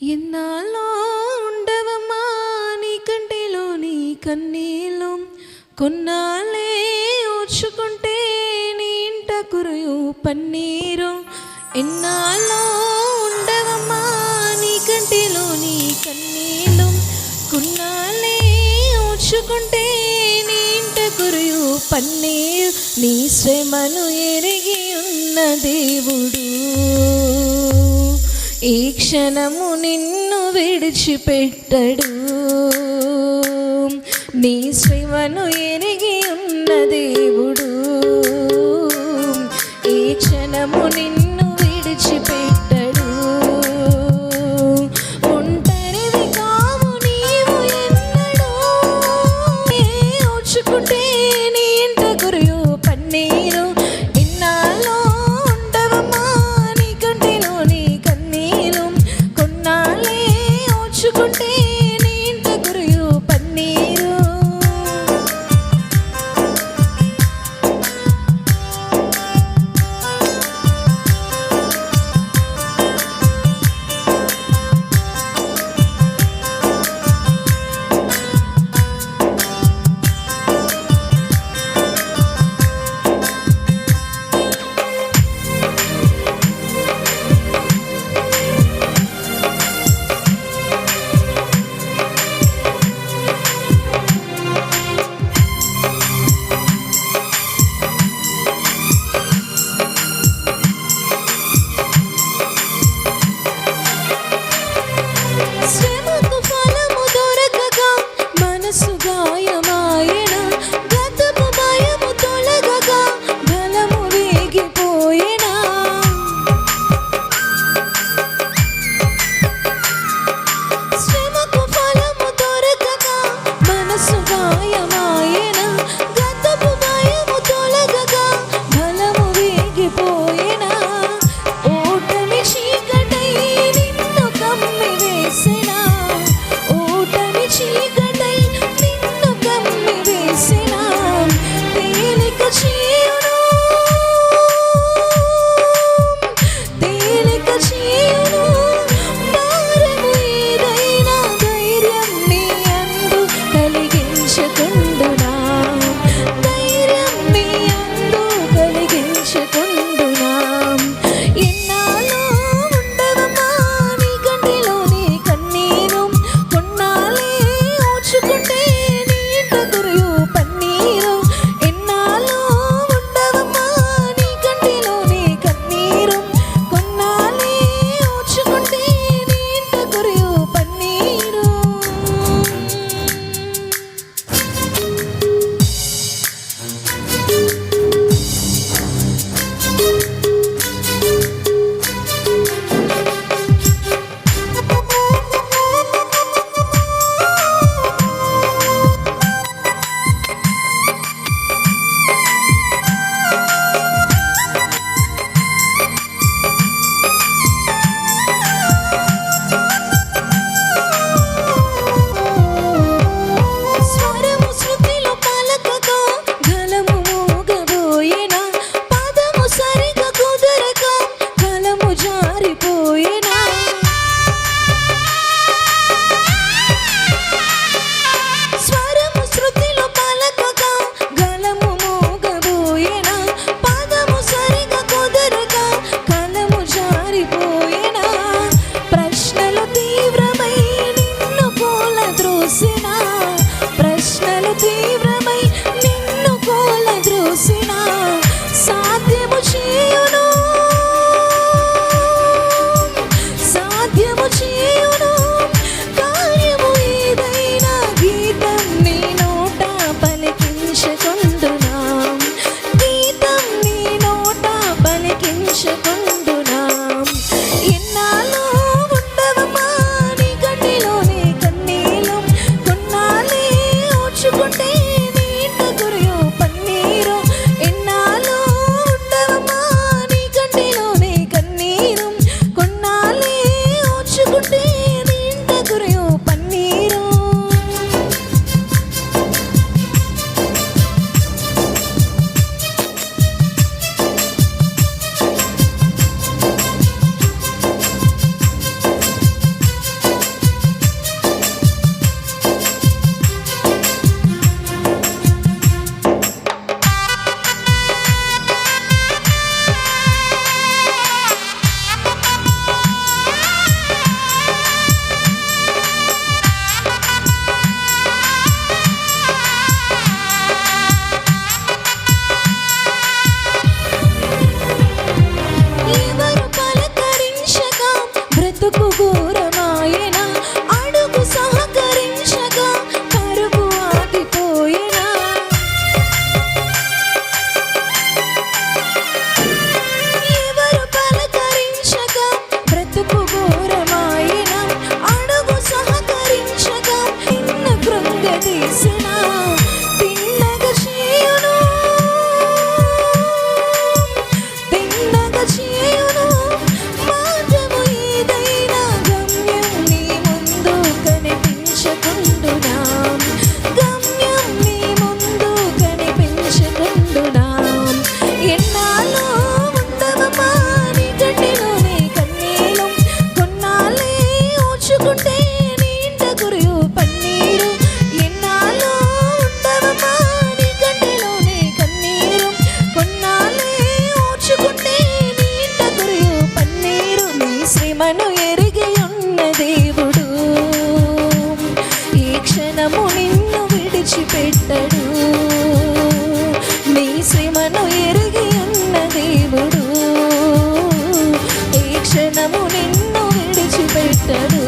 ఎన్నాళ్ళో ఉండవమ్మా నీ కంటిలోని కన్నీళ్ళు, కొన్నాళ్ళే ఓర్చుకుంటే నీ ఇంట కురియు పన్నీరు. ఎన్నాళ్ళో ఉండవమ్మా నీ కంటిలోని కన్నీళ్ళు, కొన్నాళ్ళే ఓర్చుకుంటే నీ ఇంట కురియు పన్నీరు. నీ శ్రమను ఎరిగి ఉన్న దేవుడు ఈ క్షణము నిన్ను విడిచిపెట్టడు. నీ శ్రమను ఎరిగి ఉన్న దేవుడు ఈ క్షణము నిన్ను విడిచిపెట్టడు. ఒంటరివి కావు నీవు ఎన్నడూ, ఓర్చుకుంటే నీ ఇంట కురియు పన్నీరు. ఇన్నాళ్ళో ఉండవమ్మా నీ కంటిలోని కన్నీరు, కొన్నాళ్ళే ఓర్చుకుంటే నీ ఇంట కురియు పన్నీరు. శ్రమకు ఫలము దొరకక మనసు గాయమాయన, గతపు భయము తొలగక బలము వేగిపోయేనా. శ్రమకు ఫలము దొరకక మనసు గాయమాయన, గతపు భయము తొలగక బలము వేగిపోయేనా. ఓటమి చీకటై నిన్ను కమ్మివేసెనా, ఓటమి చీకటై నిన్ను కమ్మివేసెనా. తేలిక చేయును, తేలిక చేయును భారము ఏదైనా, ధైర్యం నీ అందు కలిగించుకుందునా, ధైర్యం నీ అందు కలిగించుకుందునా. ఎన్నాళ్ళో ఉండవమ్మా నీ కంటిలోని కన్నీరు, కొన్నాళ్ళే ఓర్చుకుంటే నీ ఇంట కురియు పన్నీరు. ఎన్నాళ్ళో ఉండవమ్మా నీ కంటిలోని కన్నీరు, కొన్నాళ్ళే ఓర్చుకుంటే నీ ఇంట కురియు పన్నీరు. స్వరము శృతిలో పలకక గలము మోగబోయేనా, పదము సరిగా కుదరక గలము జారిపోయేనా. స్వరము శృతిలో పలకక గలము మోగబోయేనా, పదము సరిగా కుదరక గలము జారిపోయేనా. ప్రశ్నలు తీవ్రమై నిన్ను కూలద్రోసినా, ప్రశ్నలు తీవ్రమై నిన్ను కూలద్రోసినా. సాధ్యము చేయును, సాధ్యము చేయును కార్యము ఏదైనా, గీతం నీ నోట పలికించుకుందునా, గీతం నీ నోట పలికించుకుందునా. ఎన్నాళ్ళో ఉండవమ్మా నీ కంటిలోని కన్నీళ్ళు, కొన్నాళ్ళే ఓర్చుకుంటే నీ ఇంట కురియు పన్నీరు. ఎన్నాళ్ళో ఉండవమ్మా నీ కంటిలోని కన్నీరు, కొన్నాళ్ళే ఓర్చుకుంటే బ్రతుకు ఘోరమాయన అడుగు సహకరించగా పరుగు ఆగిపోయినా ఎవరు పలకరించగా బ్రతుకు ఘోరమాయన అడుగు సహకరించగా నిన్న కృంగదీసిన తిన్నగా చేయును తిన్నగా చేయును మార్గము ఏదైనా గమ్యం నీ ముందు కనిపించకుండునా గమ్యం నీ ముందు కనిపించకుండునా ఎన్నాళ్ళు ఉండవమ్మా నీ గడ్డిలోనే కన్నీలు కొన్నాళ్ళే ఓచుకుంటే నీ ఇంట కురియు పన్నీరు ఎన్నాళ్ళు ఉండవమ్మా నీ గడ్డిలోనే కన్నీరు కొన్నాళ్ళే ఓచుకుంటే నీ ఇంట కురియు పన్నీరు నీ శ్రమను ఎరిగి ఉన్న దేవుడు ఈ క్షణము నిన్ను విడిచిపెట్టడు నీ శ్రమను ఎరిగి ఉన్న దేవుడు ఈ క్షణము నిన్ను విడిచిపెట్టడు